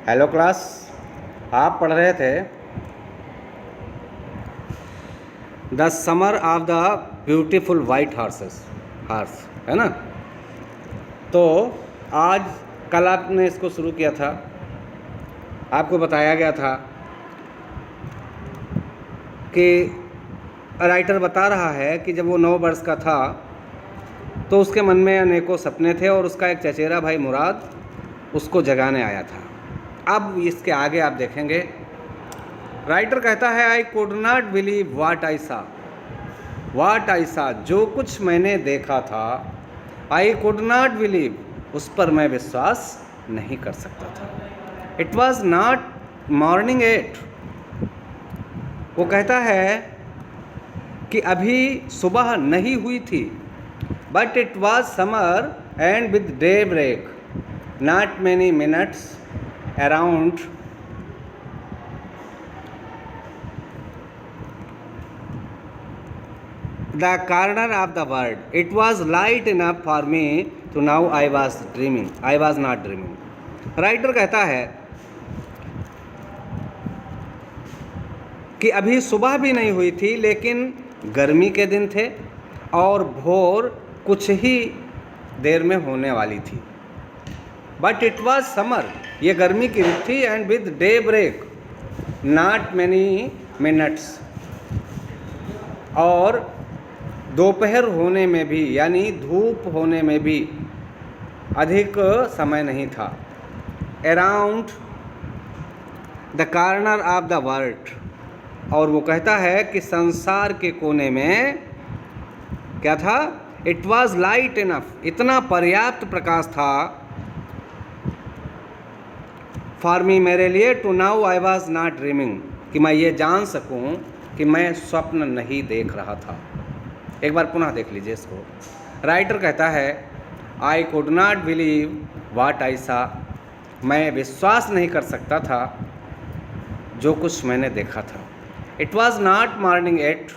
Hello class, आप पढ़ रहे थे the summer of the beautiful white horse, है ना। तो आज कल आपने इसको शुरू किया था, आपको बताया गया था कि राइटर बता रहा है कि जब वो 9 वर्ष का था तो उसके मन में अनेकों सपने थे और उसका एक चचेरा भाई मुराद उसको जगाने आया था। अब इसके आगे आप देखेंगे, राइटर कहता है आई कुड नॉट बिलीव वाट आई सा, जो कुछ मैंने देखा था, आई कुड नॉट बिलीव, उस पर मैं विश्वास नहीं कर सकता था। इट वॉज नॉट मॉर्निंग 8, वो कहता है कि अभी सुबह नहीं हुई थी, but it was summer and with daybreak, not many minutes around the corner of the world. It was light enough for me to know I was not dreaming. Writer कहता है कि अभी सुबह भी नहीं हुई थी, लेकिन गर्मी के दिन थे और भोर कुछ ही देर में होने वाली थी। बट इट वॉज समर, ये गर्मी की ऋतु थी, and with daybreak not many minutes, और दोपहर होने में भी यानी धूप होने में भी अधिक समय नहीं था। Around the corner of the world, और वो कहता है कि संसार के कोने में क्या था, इट वॉज लाइट इनफ, इतना पर्याप्त प्रकाश था, फॉर मी, मेरे लिए, to now I was not dreaming, कि मैं ये जान सकूं कि मैं स्वप्न नहीं देख रहा था। एक बार पुनः देख लीजिए इसको। राइटर कहता है आई कुड नॉट बिलीव वाट आई सा, मैं विश्वास नहीं कर सकता था जो कुछ मैंने देखा था। इट वॉज नॉट मॉर्निंग 8,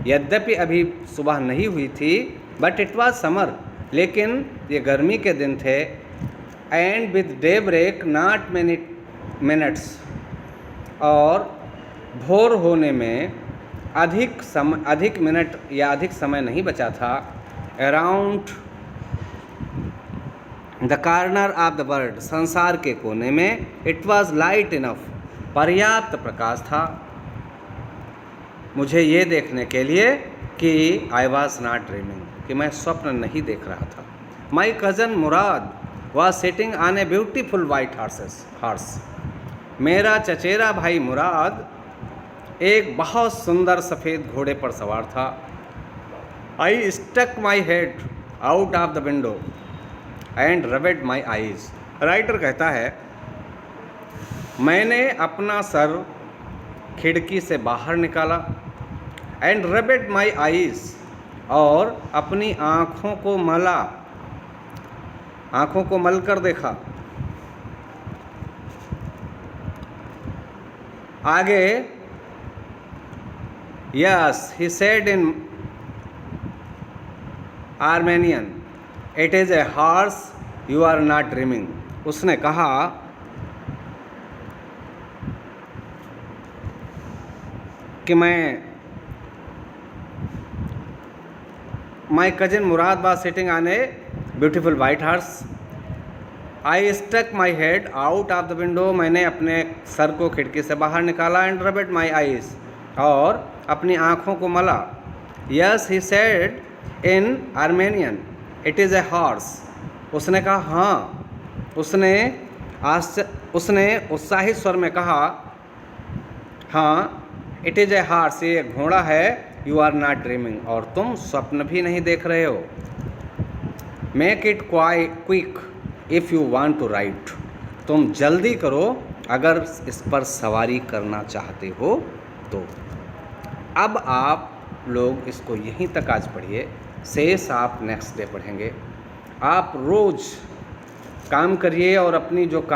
यद्यपि अभी सुबह नहीं हुई थी, बट इट वॉज समर, लेकिन ये गर्मी के दिन थे, and with daybreak not many minutes, और भोर होने में अधिक मिनट या अधिक समय नहीं बचा था। Around the corner of the world, संसार के कोने में, इट वॉज लाइट इनफ, पर्याप्त प्रकाश था मुझे ये देखने के लिए कि आई वॉज नॉट ड्रीमिंग, कि मैं स्वप्न नहीं देख रहा था। My cousin Murad was sitting on a beautiful white horse, मेरा चचेरा भाई मुराद एक बहुत सुंदर सफ़ेद घोड़े पर सवार था। I stuck my head out of the window and rubbed my eyes, writer कहता है मैंने अपना सर खिड़की से बाहर निकाला, एंड रबड माई आईज, और अपनी आँखों को मल कर देखा। आगे, yes he said in Armenian, it is a horse, you are not dreaming, उसने कहा कि my cousin Murad was sitting on a beautiful white horse, I stuck my head out of the window, मैंने अपने sir को खिड़की से बाहर निकाला, एंड रबड माई आईज, और अपनी आँखों को मला। Yes he said in Armenian, it is a horse, उसने कहा हाँ, उसने उत्साहित स्वर में कहा हाँ, इट इज़ ए हॉर्स, ये घोड़ा है, यू आर नॉट ड्रीमिंग, और तुम स्वप्न भी नहीं देख रहे हो। Make it quick if you want to ride, तुम जल्दी करो अगर इस पर सवारी करना चाहते हो तो। अब आप लोग इसको यहीं तक आज पढ़िए, शेष आप नेक्स्ट डे पढ़ेंगे। आप रोज़ काम करिए और अपनी जो काम